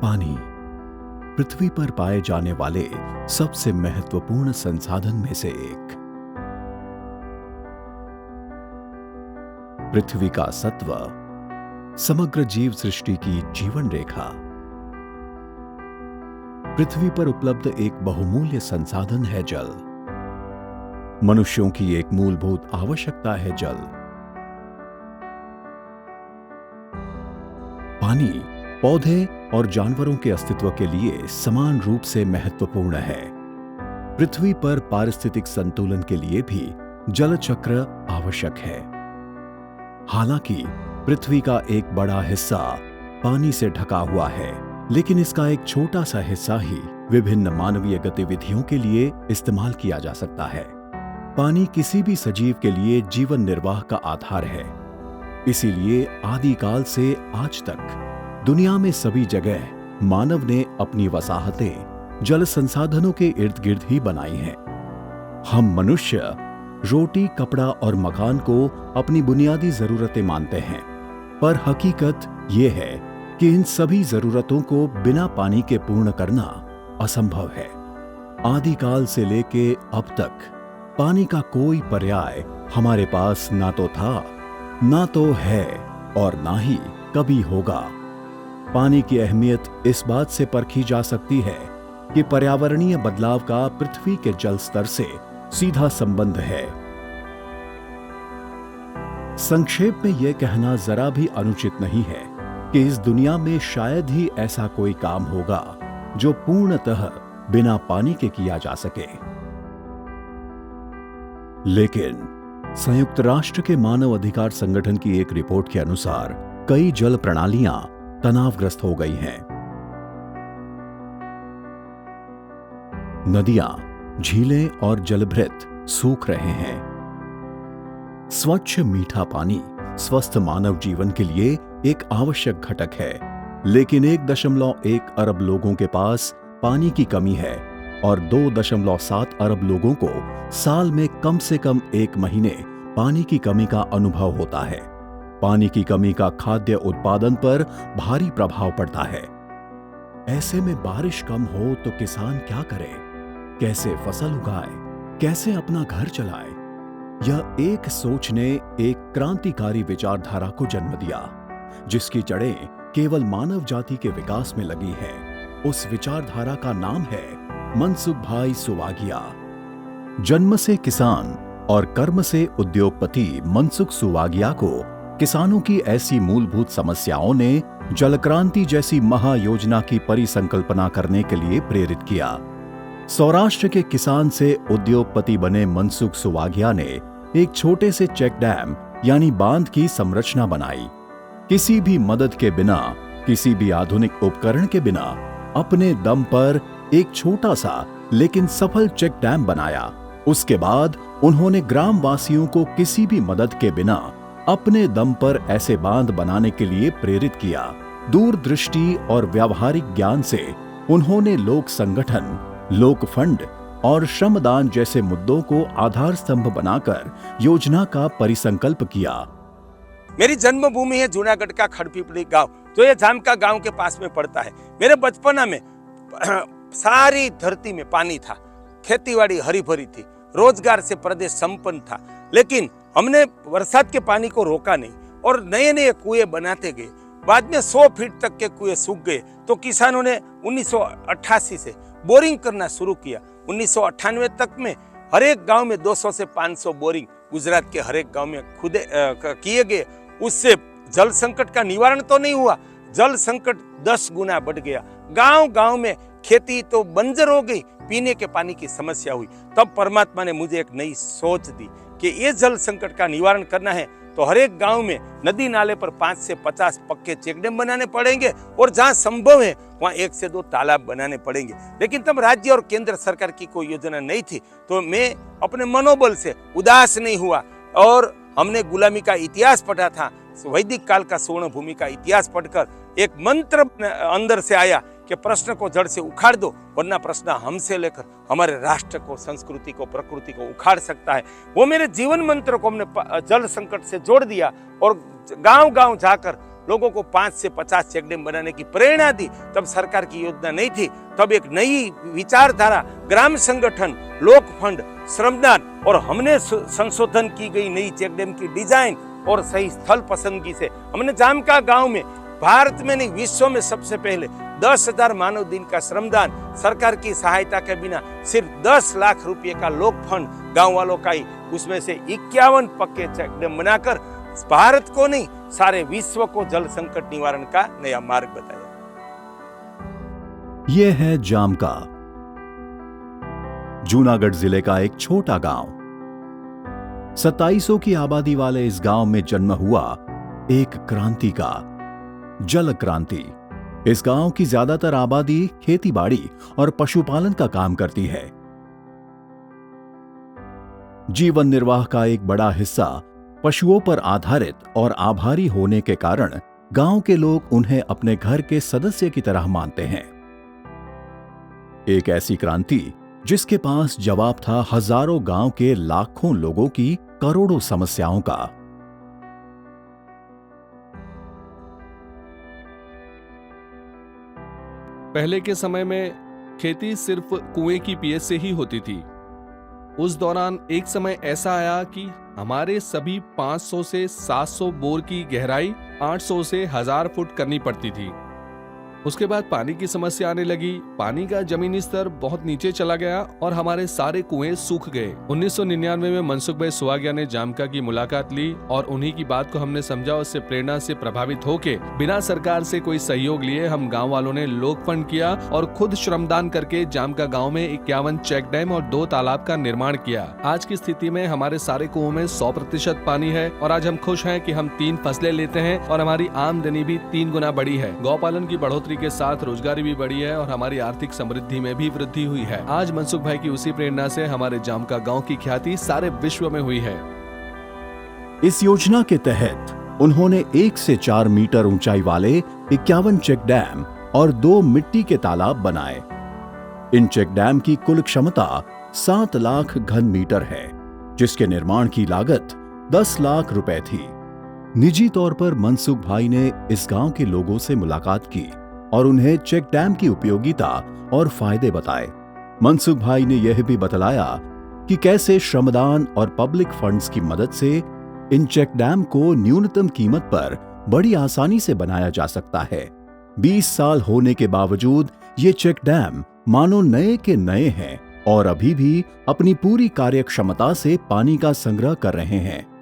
पानी पृथ्वी पर पाए जाने वाले सबसे महत्वपूर्ण संसाधन में से एक। पृथ्वी का सत्व समग्र जीव सृष्टि की जीवन रेखा। पृथ्वी पर उपलब्ध एक बहुमूल्य संसाधन है जल। मनुष्यों की एक मूलभूत आवश्यकता है जल। पानी पौधे और जानवरों के अस्तित्व के लिए समान रूप से महत्वपूर्ण है। पृथ्वी पर पारिस्थितिक संतुलन के लिए भी जल चक्र आवश्यक है। हालांकि पृथ्वी का एक बड़ा हिस्सा पानी से ढका हुआ है, लेकिन इसका एक छोटा सा हिस्सा ही विभिन्न मानवीय गतिविधियों के लिए इस्तेमाल किया जा सकता है। पानी किसी भी सजीव के लिए जीवन निर्वाह का आधार है। इसीलिए आदिकाल से आज तक दुनिया में सभी जगह मानव ने अपनी वसाहतें जल संसाधनों के इर्द गिर्द ही बनाई हैं। हम मनुष्य रोटी, कपड़ा और मकान को अपनी बुनियादी जरूरतें मानते हैं, पर हकीकत यह है कि इन सभी जरूरतों को बिना पानी के पूर्ण करना असंभव है। आदिकाल से लेके अब तक पानी का कोई पर्याय हमारे पास ना तो था, ना तो है और ना ही कभी होगा। पानी की अहमियत इस बात से परखी जा सकती है कि पर्यावरणीय बदलाव का पृथ्वी के जल स्तर से सीधा संबंध है। संक्षेप में यह कहना जरा भी अनुचित नहीं है कि इस दुनिया में शायद ही ऐसा कोई काम होगा जो पूर्णतः बिना पानी के किया जा सके। लेकिन संयुक्त राष्ट्र के मानव अधिकार संगठन की एक रिपोर्ट के अनुसार कई जल प्रणालियां तनावग्रस्त हो गई हैं। नदियां, झीलें और जलभृत सूख रहे हैं। स्वच्छ मीठा पानी स्वस्थ मानव जीवन के लिए एक आवश्यक घटक है, लेकिन 1.1 अरब लोगों के पास पानी की कमी है और 2.7 अरब लोगों को साल में कम से कम 1 महीने पानी की कमी का अनुभव होता है। पानी की कमी का खाद्य उत्पादन पर भारी प्रभाव पड़ता है। ऐसे में बारिश कम हो तो किसान क्या करे? कैसे फसल उगाए? कैसे अपना घर चलाए? यह एक सोच ने एक क्रांतिकारी विचारधारा को जन्म दिया, जिसकी जड़ें केवल मानव जाति के विकास में लगी हैं। उस विचारधारा का नाम है मनसुख भाई सुवागिया। जन्म से किसान और कर्म से उद्योगपति मनसुख सुवागिया को किसानों की ऐसी मूलभूत समस्याओं ने जल क्रांति जैसी महायोजना की परिसंकल्पना करने के लिए प्रेरित किया। सौराष्ट्र के किसान से उद्योगपति बने मनसुख सुवागिया ने एक छोटे से चेक डैम यानी बांध की संरचना बनाई। किसी भी मदद के बिना, किसी भी आधुनिक उपकरण के बिना अपने दम पर एक छोटा सा लेकिन सफल चेक डैम बनाया। उसके बाद उन्होंने ग्रामवासियों को किसी भी मदद के बिना अपने दम पर ऐसे बांध बनाने के लिए प्रेरित किया। दूरदृष्टि और व्यावहारिक ज्ञान से उन्होंने लोक संगठन, लोक फंड और श्रमदान जैसे मुद्दों को आधार स्तंभ बनाकर योजना का परिसंकल्प किया। मेरी जन्मभूमि है जूनागढ़ का खड़पीपली गांव, जो ये जामका गांव के पास में पड़ता है। मेरे बचपना में सारी धरती में पानी था, खेतीबाड़ी हरी भरी थी, रोजगार से प्रदेश संपन्न था। लेकिन हमने बरसात के पानी को रोका नहीं और नए नए कुएं बनाते गए। बाद में 100 फीट तक के कुएं सूख गए तो किसानों ने 1988 से बोरिंग करना शुरू किया। 1998 तक में हर एक गांव में 200 से 500 बोरिंग गुजरात के हर एक गांव में खुदे किए गए। उससे जल संकट का निवारण तो नहीं हुआ, जल संकट 10 गुना बढ़ गया। गांव गांव में खेती तो बंजर हो गई, पीने के पानी की समस्या हुई। तब परमात्मा ने मुझे एक नई सोच दी कि ये जल संकट का निवारण करना है तो हर एक गांव में नदी नाले पर 5 से 50 पक्के चेक डैम बनाने पड़ेंगे और जहां संभव है वहां 1 से 2 तालाब बनाने पड़ेंगे। लेकिन तब राज्य और केंद्र सरकार की कोई योजना नहीं थी, तो मैं अपने मनोबल से उदास नहीं हुआ और हमने गुलामी का इतिहास पढ़ा था। वैदिक काल का स्वर्ण भूमि का इतिहास पढ़कर एक मंत्र अंदर से आया कि प्रश्न को जड़ से उखाड़ दो, वरना प्रश्न हमसे लेकर हमारे राष्ट्र को, संस्कृति को, प्रकृति को उखाड़ सकता है। वो मेरे जीवन मंत्र को हमने जल संकट से जोड़ दिया और गांव गांव जाकर लोगों को 5 से 50 चेक डैम बनाने की प्रेरणा दी। तब सरकार की योजना नहीं थी, तब एक नई विचारधारा, ग्राम संगठन, लोक फंड, श्रमदान और हमने संशोधन की गई नई चेक डैम की डिजाइन और सही स्थल पसंदगी से हमने जामका गांव में भारत में नहीं विश्व में सबसे पहले 10,000 मानव दिन का श्रमदान, सरकार की सहायता के बिना सिर्फ 10 लाख रुपए का लोक फंड गांव वालों का ही, उसमें से 51 पक्के चेक डैम बनाकर भारत को नहीं सारे विश्व को जल संकट निवारण का नया मार्ग बताया। यह है जामका, जूनागढ़ जिले का एक छोटा गांव। 2700 की आबादी वाले इस गांव में जन्म हुआ एक क्रांति का, जल क्रांति। इस गांव की ज्यादातर आबादी खेतीबाड़ी और पशुपालन का काम करती है। जीवन निर्वाह का एक बड़ा हिस्सा पशुओं पर आधारित और आभारी होने के कारण गांव के लोग उन्हें अपने घर के सदस्य की तरह मानते हैं। एक ऐसी क्रांति जिसके पास जवाब था हजारों गांव के लाखों लोगों की करोड़ों समस्याओं का। पहले के समय में खेती सिर्फ कुएं की पीएच से ही होती थी। उस दौरान एक समय ऐसा आया कि हमारे सभी 500 से 700 बोर की गहराई 800 से 1000 फुट करनी पड़ती थी। उसके बाद पानी की समस्या आने लगी, पानी का जमीनी स्तर बहुत नीचे चला गया और हमारे सारे कुएं सूख गए। 1999 में मनसुख भाई सुहागिया ने जामका की मुलाकात ली और उन्हीं की बात को हमने समझा। उससे प्रेरणा से प्रभावित होके बिना सरकार से कोई सहयोग लिए हम गांव वालों ने लोक फंड किया और खुद श्रमदान करके जामका गांव में 51 चेक डैम और 2 तालाब का निर्माण किया। आज की स्थिति में हमारे सारे कुओं में 100% पानी है और आज हम खुश हैं कि हम 3 फसलें लेते हैं और हमारी आमदनी भी 3 गुना बढ़ी है। गौपालन की बढ़ोतरी के साथ रोजगारी भी बढ़ी है और हमारी आर्थिक समृद्धि में भी वृद्धि हुई है। आज मनसुख भाई की उसी प्रेरणा से हमारे जामका गांव की ख्याति सारे विश्व में हुई है। इस योजना के तहत उन्होंने 1 से 4 मीटर ऊंचाई वाले 51 चेक डैम और 2 मिट्टी के तालाब बनाए। इन चेक डैम की कुल क्षमता 7 लाख घन मीटर है, जिसके निर्माण की लागत 10 लाख रुपए थी। निजी तौर पर मनसुख भाई ने इस गांव के लोगों से मुलाकात की और उन्हें चेक डैम की उपयोगिता और फायदे बताए। मनसुख भाई ने यह भी बतलाया कि कैसे श्रमदान और पब्लिक फंड्स की मदद से इन चेक डैम को न्यूनतम कीमत पर बड़ी आसानी से बनाया जा सकता है। 20 साल होने के बावजूद ये चेक डैम मानो नए के नए हैं और अभी भी अपनी पूरी कार्यक्षमता से पानी का संग्रह कर रहे हैं।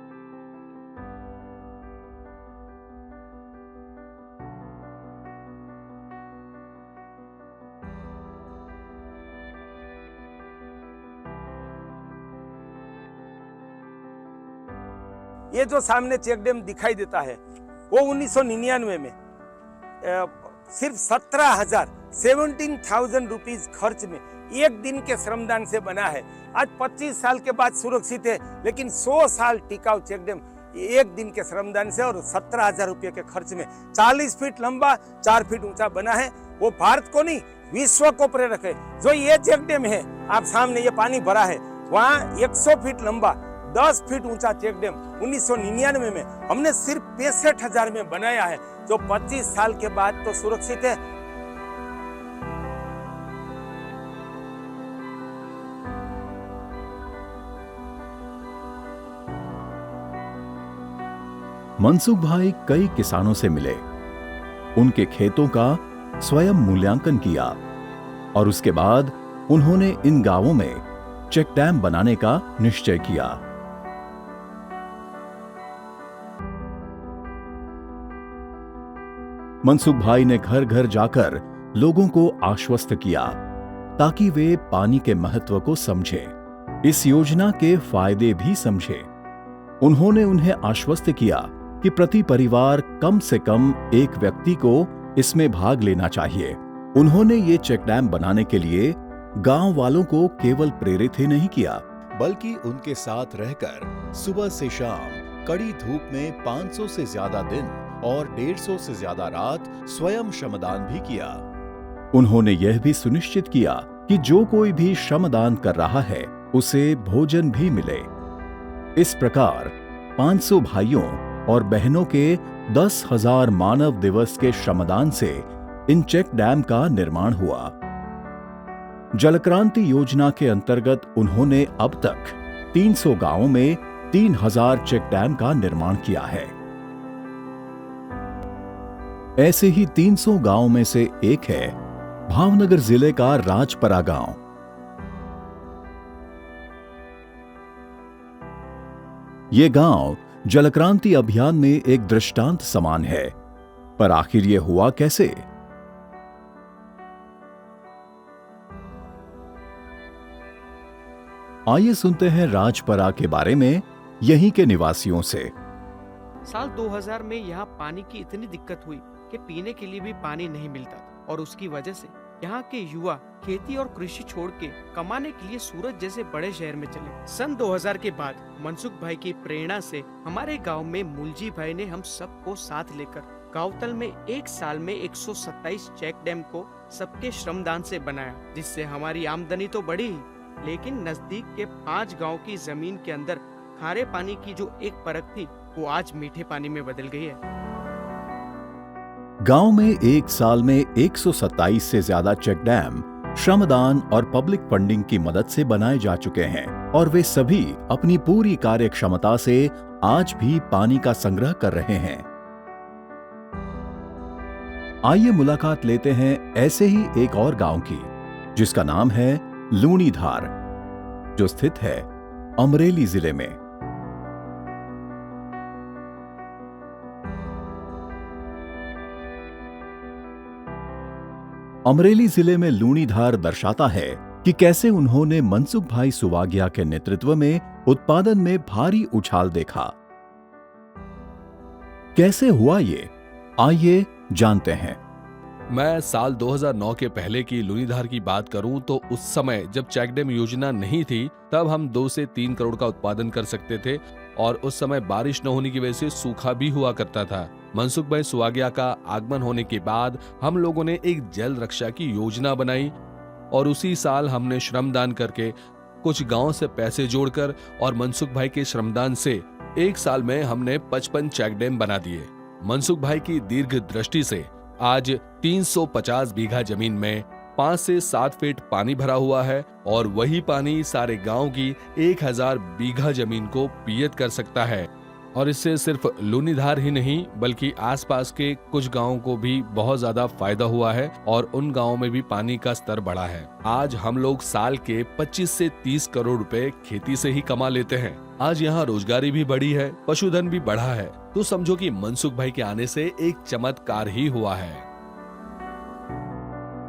ये जो सामने चेक डैम दिखाई देता है वो 1999 में सिर्फ 17,000 रुपीज खर्च में एक दिन के श्रमदान से बना है। आज 25 साल के बाद सुरक्षित है, लेकिन 100 साल टिकाऊ चेक डैम एक दिन के श्रमदान से और 17,000 रुपये के खर्च में 40 फीट लंबा 4 फीट ऊंचा बना है। वो भारत को नहीं विश्व को प्रेरक है। जो ये चेक डैम है, आप सामने ये पानी भरा है, वहाँ 100 फीट लंबा 10 फीट ऊंचा चेक डैम 1999 में हमने सिर्फ 65,000 में बनाया है, जो 25 साल के बाद तो सुरक्षित है। मनसुख भाई कई किसानों से मिले, उनके खेतों का स्वयं मूल्यांकन किया और उसके बाद उन्होंने इन गांवों में चेक डैम बनाने का निश्चय किया। मनसुख भाई ने घर घर जाकर लोगों को आश्वस्त किया ताकि वे पानी के महत्व को समझें, इस योजना के फायदे भी समझें। उन्होंने उन्हें आश्वस्त किया कि प्रति परिवार कम से कम एक व्यक्ति को इसमें भाग लेना चाहिए। उन्होंने ये चेक डैम बनाने के लिए गांव वालों को केवल प्रेरित ही नहीं किया, बल्कि उनके साथ रहकर सुबह से शाम कड़ी धूप में 500 से ज्यादा दिन और 150 से ज्यादा रात स्वयं श्रमदान भी किया। उन्होंने यह भी सुनिश्चित किया कि जो कोई भी श्रमदान कर रहा है, उसे भोजन भी मिले। इस प्रकार 500 भाइयों और बहनों के 10,000 मानव दिवस के श्रमदान से इन चेक डैम का निर्माण हुआ। जलक्रांति योजना के अंतर्गत उन्होंने अब तक 300 गांवों में 3,000 चेक डैम का निर्माण किया है। ऐसे ही 300 गांवों में से एक है भावनगर जिले का राजपरा गांव। ये गांव जलक्रांति अभियान में एक दृष्टांत समान है, पर आखिर ये हुआ कैसे? आइए सुनते हैं राजपरा के बारे में यहीं के निवासियों से। साल 2000 में यहाँ पानी की इतनी दिक्कत हुई कि पीने के लिए भी पानी नहीं मिलता था और उसकी वजह से यहाँ के युवा खेती और कृषि छोड़ के कमाने के लिए सूरत जैसे बड़े शहर में चले। सन 2000 के बाद मनसुख भाई की प्रेरणा से हमारे गांव में मुलजी भाई ने हम सबको साथ लेकर गांवतल में एक साल में 127 चेक डैम को सबके श्रमदान से बनाया, जिससे हमारी आमदनी तो बढ़ी ही, लेकिन नजदीक के 5 गांव की जमीन के अंदर खारे पानी की जो एक परत थी वो आज मीठे पानी में बदल गई है। गांव में एक साल में 127 से ज्यादा चेक डैम श्रमदान और पब्लिक फंडिंग की मदद से बनाए जा चुके हैं और वे सभी अपनी पूरी कार्य क्षमता से आज भी पानी का संग्रह कर रहे हैं। आइए मुलाकात लेते हैं ऐसे ही एक और गांव की, जिसका नाम है लूणीधार, जो स्थित है अमरेली जिले में। अमरेली जिले में लूणीधार दर्शाता है कि कैसे उन्होंने मनसुख भाई सुवागिया के नेतृत्व में उत्पादन में भारी उछाल देखा। कैसे हुआ ये, आइए जानते हैं। मैं साल 2009 के पहले की लूणीधार की बात करूं तो उस समय जब चेक डैम योजना नहीं थी तब हम 2 से 3 करोड़ का उत्पादन कर सकते थे और उस समय बारिश न होने की वजह से सूखा भी हुआ करता था। मनसुख भाई सुवागिया का आगमन होने के बाद हम लोगों ने एक जल रक्षा की योजना बनाई और उसी साल हमने श्रमदान करके कुछ गांव से पैसे जोड़कर और मनसुख भाई के श्रमदान से एक साल में हमने 55 चेक डैम बना दिए। मनसुख भाई की दीर्घ दृष्टि से आज 350 बीघा जमीन में 5 से 7 फीट पानी भरा हुआ है और वही पानी सारे गांव की 1000 बीघा जमीन को पियत कर सकता है। और इससे सिर्फ लूणीधार ही नहीं बल्कि आसपास के कुछ गांवों को भी बहुत ज्यादा फायदा हुआ है और उन गांवों में भी पानी का स्तर बढ़ा है। आज हम लोग साल के 25 से 30 करोड़ रुपए खेती से ही कमा लेते हैं। आज यहाँ रोजगारी भी बढ़ी है, पशुधन भी बढ़ा है। तो समझो कि मनसुख भाई के आने से एक चमत्कार ही हुआ है।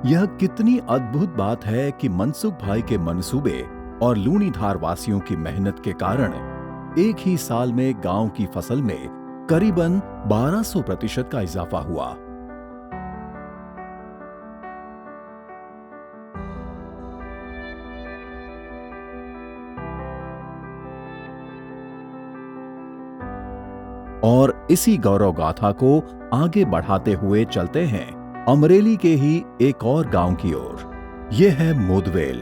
यह कितनी अद्भुत बात है कि मनसुख भाई के मंसूबे और लूणीधार वासियों की मेहनत के कारण एक ही साल में गांव की फसल में करीबन 1200% का इजाफा हुआ। और इसी गौरव गाथा को आगे बढ़ाते हुए चलते हैं अमरेली के ही एक और गांव की ओर। यह है मोदवेल,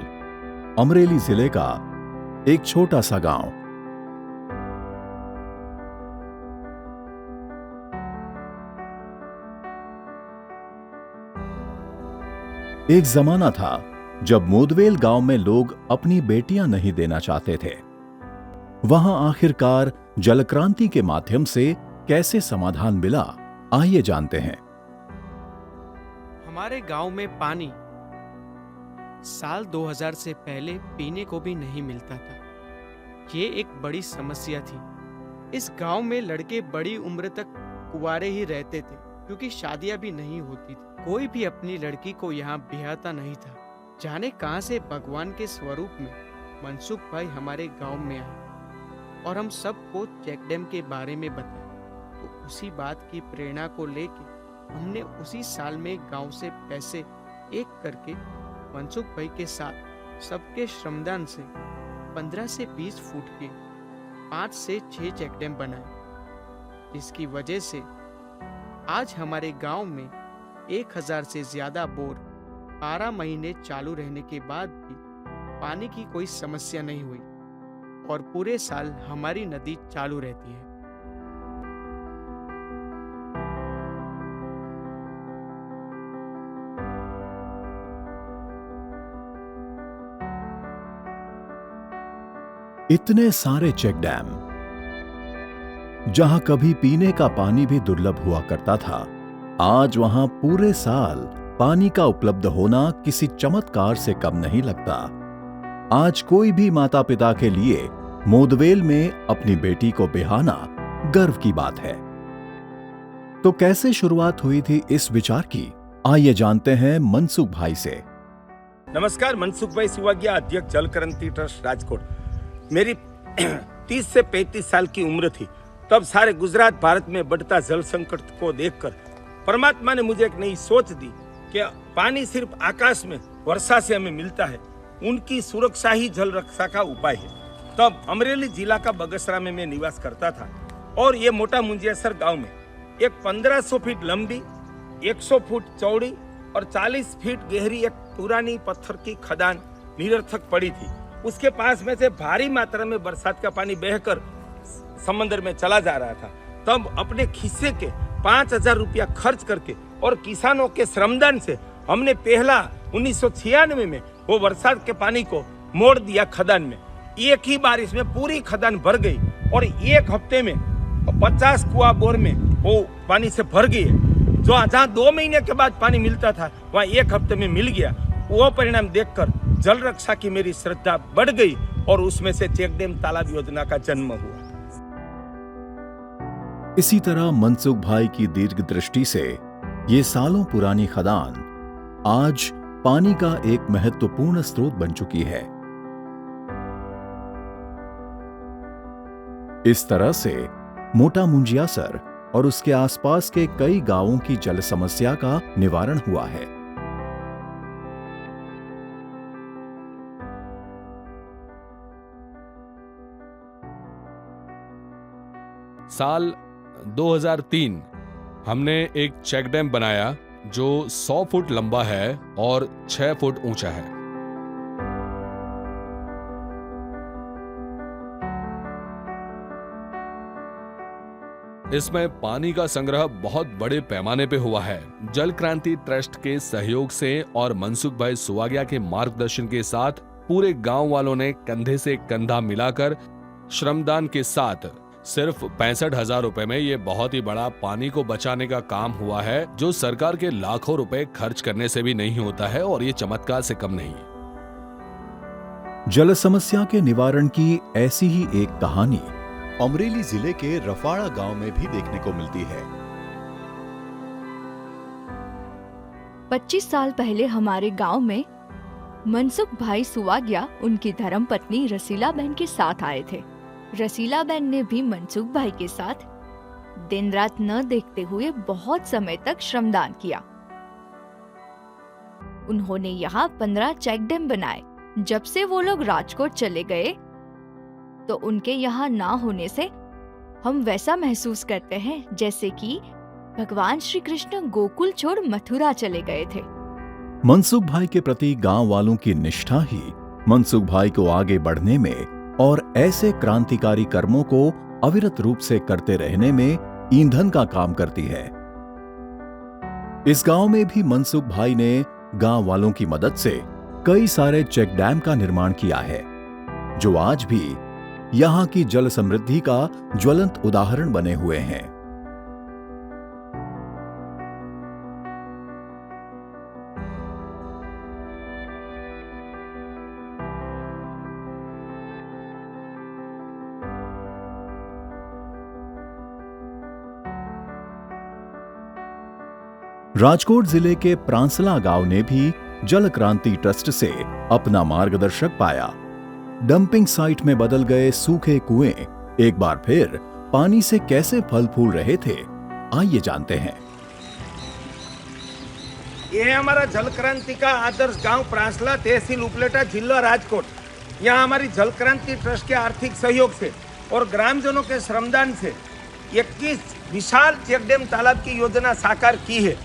अमरेली जिले का एक छोटा सा गांव। एक जमाना था जब मोदवेल गांव में लोग अपनी बेटियां नहीं देना चाहते थे। वहां आखिरकार जलक्रांति के माध्यम से कैसे समाधान मिला, आइए जानते हैं। हमारे गांव में पानी साल 2000 से पहले पीने को भी नहीं मिलता था। ये एक बड़ी समस्या थी। इस गांव में लड़के बड़ी उम्र तक कुंवारे ही रहते थे क्योंकि शादियां भी नहीं होती थी। कोई भी अपनी लड़की को यहाँ ब्याहता नहीं था। जाने कहां से भगवान के स्वरूप में मनसुख भाई हमारे गांव में आए और हम सबको चेक डैम के बारे में बताया। तो उसी बात की प्रेरणा को लेके हमने उसी साल में गांव से पैसे एक करके मनसुख भाई के साथ सबके श्रमदान से 15 से 20 फुट के 5 से 6 चेक डैम बनाए, जिसकी वजह से आज हमारे गांव में 1000 से ज्यादा बोर 12 महीने चालू रहने के बाद भी पानी की कोई समस्या नहीं हुई और पूरे साल हमारी नदी चालू रहती है। इतने सारे चेक डैम, जहां कभी पीने का पानी भी दुर्लभ हुआ करता था, आज वहां पूरे साल पानी का उपलब्ध होना किसी चमत्कार से कम नहीं लगता। आज कोई भी माता पिता के लिए मोदवेल में अपनी बेटी को बिहाना गर्व की बात है। तो कैसे शुरुआत हुई थी इस विचार की? आइए जानते हैं मनसुख भाई से। नमस्कार, मनसुख भाई सुवागिया, अध्यक्ष जल क्रांति ट्रस्ट राजकोट। मेरी 30 से 35 साल की उम्र थी। तब सारे गुजरात भारत में बढ़ता जल संकट को देखकर परमात्मा ने मुझे एक नई सोच दी कि पानी सिर्फ आकाश में वर्षा से हमें मिलता है, उनकी सुरक्षा ही जल रक्षा का उपाय है। तब अमरेली जिला का बगसरा में मैं निवास करता था और ये मोटा मुंजियासर गांव में एक 1500 फीट लंबी, 100 फुट चौड़ी और 40 फीट गहरी एक पुरानी पत्थर की खदान निरर्थक पड़ी थी। उसके पास में से भारी मात्रा में बरसात का पानी बहकर समंदर में चला जा रहा था। तब अपने खिस्से के 5000 रुपया खर्च करके और किसानों के श्रमदान से हमने पहला 1996 में वो बरसात के पानी को मोड़ दिया खदान में। एक ही बारिश में पूरी खदान भर गई और एक हफ्ते में 50 कुआं बोर में वो पानी से भर गई है। जो जहाँ 2 महीने के बाद पानी मिलता था वहाँ एक हफ्ते में मिल गया। वो परिणाम देखकर जल रक्षा की मेरी श्रद्धा बढ़ गई और उसमें से चेक डैम तालाब योजना का जन्म हुआ। इसी तरह मनसुख भाई की दीर्घ दृष्टि से ये सालों पुरानी खदान आज पानी का एक महत्वपूर्ण स्रोत बन चुकी है। इस तरह से मोटा मुंजियासर और उसके आसपास के कई गांवों की जल समस्या का निवारण हुआ है। साल 2003 हमने एक चेक डैम बनाया जो 100 फुट लंबा है और 6 फुट ऊंचा है। इसमें पानी का संग्रह बहुत बड़े पैमाने पे हुआ है। जल क्रांति ट्रस्ट के सहयोग से और मनसुख भाई सुवागिया के मार्गदर्शन के साथ पूरे गांव वालों ने कंधे से कंधा मिलाकर श्रमदान के साथ सिर्फ 65,000 रुपए में ये बहुत ही बड़ा पानी को बचाने का काम हुआ है, जो सरकार के लाखों रुपए खर्च करने से भी नहीं होता है और ये चमत्कार से कम नहीं। जल समस्या के निवारण की ऐसी ही एक कहानी अमरेली जिले के रफाड़ा गांव में भी देखने को मिलती है। 25 साल पहले हमारे गांव में मनसुख भाई सुवागिया उनकी धर्मपत्नी रसीलाबेन के साथ आए थे। रसीलाबेन ने भी मनसुख भाई के साथ दिन रात न देखते हुए बहुत समय तक श्रमदान किया। उन्होंने यहाँ 15 चेक डैम बनाए। जब से वो लोग राजकोट चले गए तो उनके यहाँ ना होने से हम वैसा महसूस करते हैं जैसे कि भगवान श्री कृष्ण गोकुल छोड़ मथुरा चले गए थे। मनसुख भाई के प्रति गांव वालों की निष्ठा ही मनसुख भाई को आगे बढ़ने में और ऐसे क्रांतिकारी कर्मों को अविरत रूप से करते रहने में ईंधन का काम करती है। इस गांव में भी मनसुख भाई ने गांव वालों की मदद से कई सारे चेक डैम का निर्माण किया है, जो आज भी यहां की जल समृद्धि का ज्वलंत उदाहरण बने हुए हैं। राजकोट जिले के प्रांसला गांव ने भी जल क्रांति ट्रस्ट से अपना मार्गदर्शक पाया। डंपिंग साइट में बदल गए सूखे कुएं एक बार फिर पानी से कैसे फल फूल रहे थे, आइए जानते हैं। ये है हमारा जल क्रांति का आदर्श गांव प्रांसला, तहसील उपलेटा, जिला राजकोट। यहाँ हमारी जल क्रांति ट्रस्ट के आर्थिक सहयोग से और ग्रामजनों के श्रमदान से 21 विशाल चेक डैम तालाब की योजना साकार की है।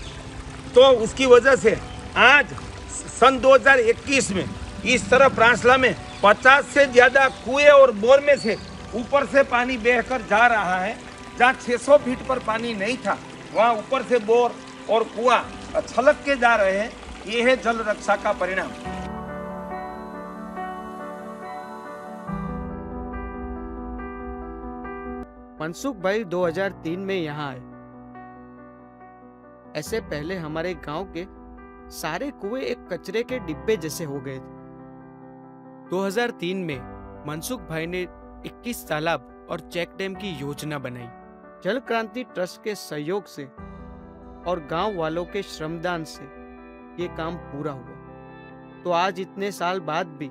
तो उसकी वजह से आज सन 2021 में इस तरह प्रांसला में 50 से ज्यादा कुएं और बोर में से ऊपर से पानी बहकर जा रहा है। जहाँ 600 फीट पर पानी नहीं था वहाँ ऊपर से बोर और कुआं छलक के जा रहे हैं। ये है जल रक्षा का परिणाम। मनसुख भाई 2003 में यहाँ आए। ऐसे पहले हमारे गांव के सारे कुएं एक कचरे के डिब्बे जैसे हो गए थे। 2003 में मनसुख भाई ने 21 तालाब और चेक डैम की योजना बनाई। जल क्रांति ट्रस्ट के सहयोग से और गांव वालों के श्रमदान से ये काम पूरा हुआ। तो आज इतने साल बाद भी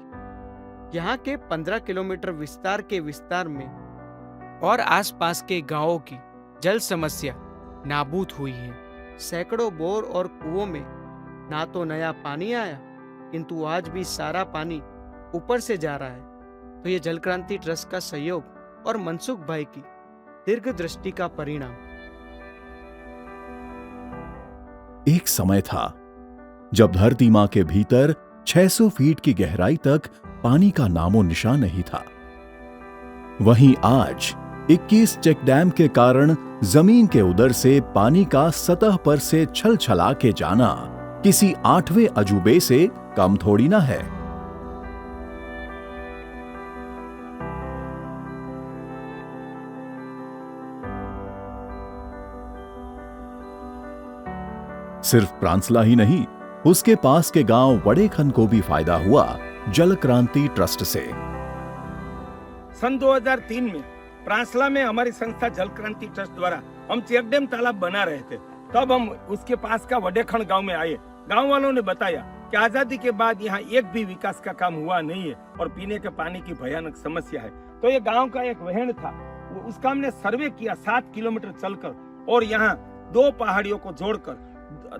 यहाँ के 15 किलोमीटर विस्तार के विस्तार में और आसपास के गांवों की जल समस्या नाबूद हुई है। सैकड़ों बोर और कुओं में ना तो नया पानी आया, किंतु आज भी सारा पानी ऊपर से जा रहा है। तो ये जल क्रांति ट्रस्ट का सहयोग और मनसुख भाई की दीर्घ दृष्टि का परिणाम। एक समय था जब धरती मां के भीतर 600 फीट की गहराई तक पानी का नामो निशान नहीं था। वहीं आज 21 चेक डैम के कारण जमीन के उदर से पानी का सतह पर से छलछला के जाना किसी 8वें अजूबे से कम थोड़ी ना है। सिर्फ प्रांसला ही नहीं, उसके पास के गांव वड़ेखन को भी फायदा हुआ जल क्रांति ट्रस्ट से। सन 2003 में प्रांसला में हमारी संस्था जल क्रांति ट्रस्ट द्वारा हम चेक डैम तालाब बना रहे थे। तब हम उसके पास का वडेखन गांव में आए। गांव वालों ने बताया कि आजादी के बाद यहाँ एक भी विकास का काम हुआ नहीं है और पीने के पानी की भयानक समस्या है। तो ये गांव का एक वहन था, उसका हमने सर्वे किया 7 किलोमीटर चलकर, और यहाँ 2 पहाड़ियों को जोड़कर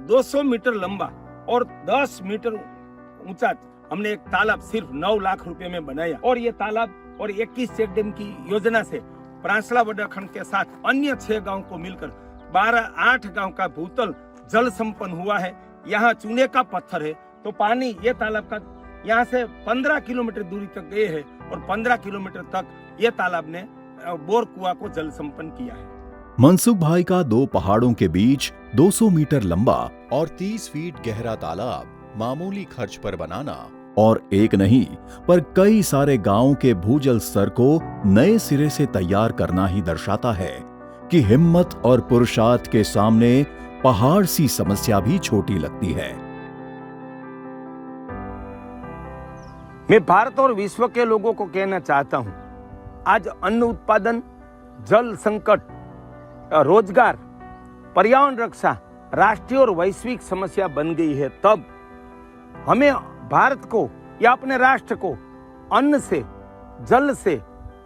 200 मीटर लंबा और 10 मीटर ऊंचा हमने एक तालाब सिर्फ 9 लाख रुपए में बनाया। और ये तालाब और 21 चेक डैम की योजना से प्रांसला वडेखंड के साथ अन्य 6 गांव को मिलकर 8 गांव का भूतल जल संपन्न हुआ है। यहाँ चूने का पत्थर है, तो पानी ये तालाब का यहाँ से 15 किलोमीटर दूरी तक गए है और 15 किलोमीटर तक ये तालाब ने बोर कुआ को जल संपन्न किया है। मनसुख भाई का 2 पहाड़ों के बीच 200 मीटर लंबा और 30 फीट गहरा तालाब मामूली खर्च पर बनाना और एक नहीं पर कई सारे गांवों के भूजल स्तर को नए सिरे से तैयार करना ही दर्शाता है कि हिम्मत और पुरुषार्थ के सामने पहाड़ सी समस्या भी छोटी लगती है। मैं भारत और विश्व के लोगों को कहना चाहता हूं, आज अन्न उत्पादन, जल संकट, रोजगार, पर्यावरण रक्षा राष्ट्रीय और वैश्विक समस्या बन गई है। तब हमें भारत को या अपने राष्ट्र को अन्न से, जल से,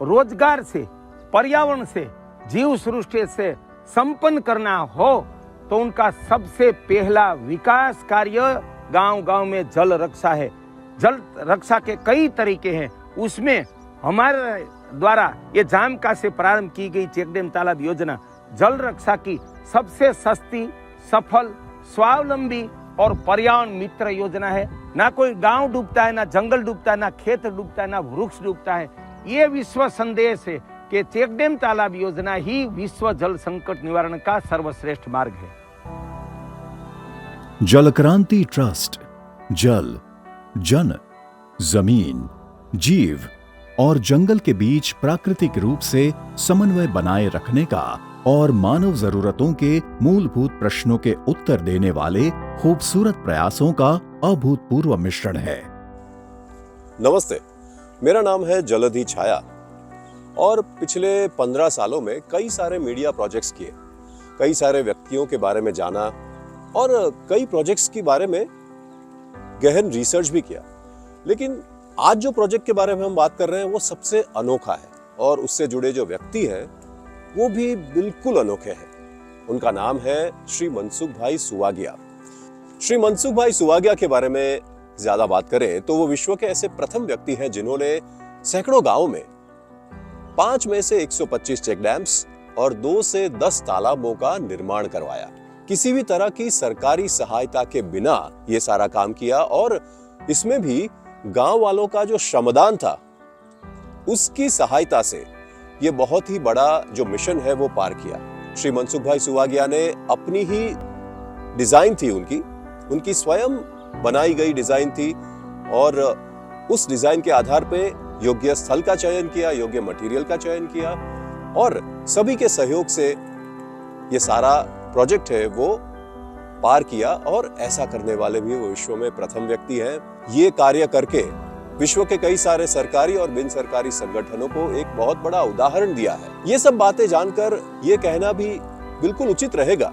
रोजगार से, पर्यावरण से, जीव सृष्टि से संपन्न करना हो तो उनका सबसे पहला विकास कार्य गांव-गांव में जल रक्षा है। जल रक्षा के कई तरीके हैं, उसमें हमारे द्वारा ये जामका से प्रारंभ की गई चेक डैम तालाब योजना जल रक्षा की सबसे सस्ती, सफल, स्वावलंबी और पर्यावरण मित्र योजना है। ना कोई गांव डूबता है, ना जंगल डूबता है, ना खेत डूबता है, ना वृक्ष डूबता है। ये विश्व संदेश है कि चेक डैम तालाब योजना ही विश्व जल संकट निवारण का सर्वश्रेष्ठ मार्ग है। जल क्रांति ट्रस्ट जल, जन, जमीन, जीव और जंगल के बीच प्राकृतिक रूप से समन्वय बनाए रखने का और मानव जरूरतों के मूलभूत प्रश्नों के उत्तर देने वाले खूबसूरत प्रयासों का अभूतपूर्व मिश्रण है। नमस्ते, मेरा नाम है जलधि छाया और पिछले 15 सालों में कई सारे मीडिया प्रोजेक्ट्स किए, कई सारे व्यक्तियों के बारे में जाना और कई प्रोजेक्ट्स के बारे में गहन रिसर्च भी किया। लेकिन आज जो प्रोजेक्ट के बारे में हम बात कर रहे हैं वो सबसे अनोखा है और उससे जुड़े जो व्यक्ति हैं वो भी बिल्कुल अनोखे हैं। उनका नाम है श्री मनसुख भाई सुवागिया। श्री मनसुख भाई सुवागिया के बारे में ज्यादा बात करें तो वो विश्व के ऐसे प्रथम व्यक्ति हैं जिन्होंने सैकड़ों गांवों में 5 में से 125 चेक डैम्स और 2 से 10 तालाबों का निर्माण करवाया। किसी भी तरह की सरकारी सहायता के बिना ये सारा काम किया और इसमें भी गांव वालों का जो श्रमदान था उसकी सहायता से ये बहुत ही बड़ा जो मिशन है वो पार किया। श्री मनसुख भाई सुवागिया ने अपनी ही डिजाइन थी, उनकी स्वयं बनाई गई डिजाइन थी और उस डिजाइन के आधार पे योग्य स्थल का चयन किया, योग्य मटेरियल का चयन किया और सभी के सहयोग से ये सारा प्रोजेक्ट है वो पार किया और ऐसा करने वाले भी वो विश्व में प्रथम व्यक्ति हैं। ये कार्य करके विश्व के कई सारे सरकारी और बिन सरकारी संगठनों को एक बहुत बड़ा उदाहरण दिया है। ये सब बातें जानकर ये कहना भी बिल्कुल उचित रहेगा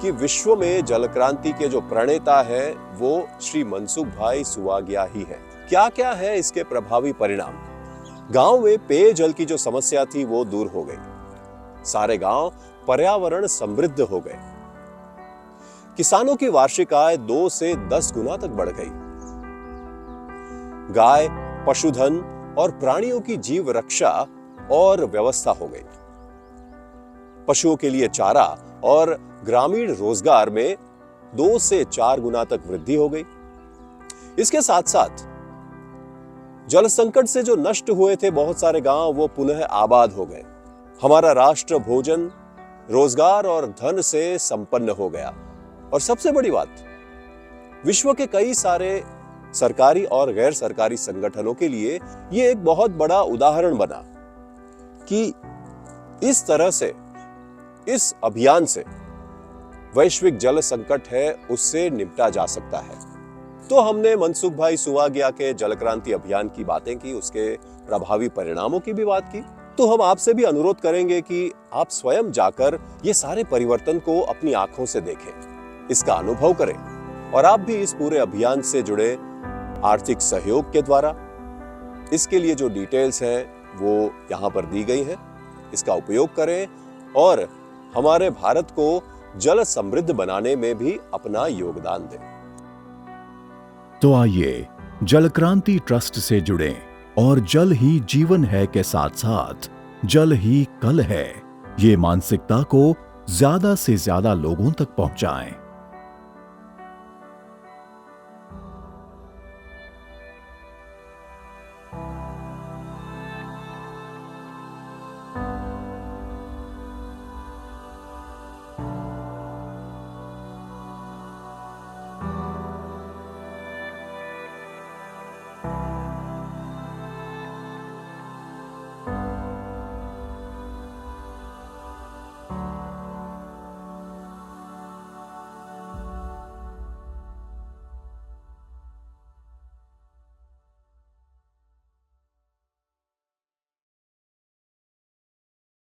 कि विश्व में जल क्रांति के जो प्रणेता है वो श्री मनसुख भाई सुवाग्या ही है। क्या क्या है इसके प्रभावी परिणाम? गांव में पेयजल की जो समस्या थी वो दूर हो गई। सारे गांव पर्यावरण समृद्ध हो गए। किसानों की वार्षिक आय 2 से 10 गुना तक बढ़ गई। गाय, पशुधन और प्राणियों की जीव रक्षा और व्यवस्था हो गई। पशुओं के लिए चारा और ग्रामीण रोजगार में 2 से 4 गुना तक वृद्धि हो गई। इसके साथ साथ जल संकट से जो नष्ट हुए थे बहुत सारे गांव, वो पुनः आबाद हो गए। हमारा राष्ट्र भोजन, रोजगार और धन से संपन्न हो गया। और सबसे बड़ी बात, विश्व के कई सारे सरकारी और गैर सरकारी संगठनों के लिए यह एक बहुत बड़ा उदाहरण बना कि इस तरह से, इस अभियान से वैश्विक जल संकट है उससे निपटा जा सकता है। तो हमने मनसुख भाई सुवाग्या के जल क्रांति अभियान की बातें की, उसके प्रभावी परिणामों की भी बात की। तो हम आपसे भी अनुरोध करेंगे कि आप स्वयं जाकर ये सारे परिवर्तन को अपनी आंखों से देखें, इसका अनुभव करें और आप भी इस पूरे अभियान से जुड़े आर्थिक सहयोग के द्वारा, इसके लिए जो डिटेल्स हैं वो यहाँ पर दी गई हैं, इसका उपयोग करें और हमारे भारत को जल समृद्ध बनाने में भी अपना योगदान दें। तो आइए जल क्रांति ट्रस्ट से जुड़ें और जल ही जीवन है के साथ साथ जल ही कल है, ये मानसिकता को ज्यादा से ज्यादा लोगों तक पहुंचाएं।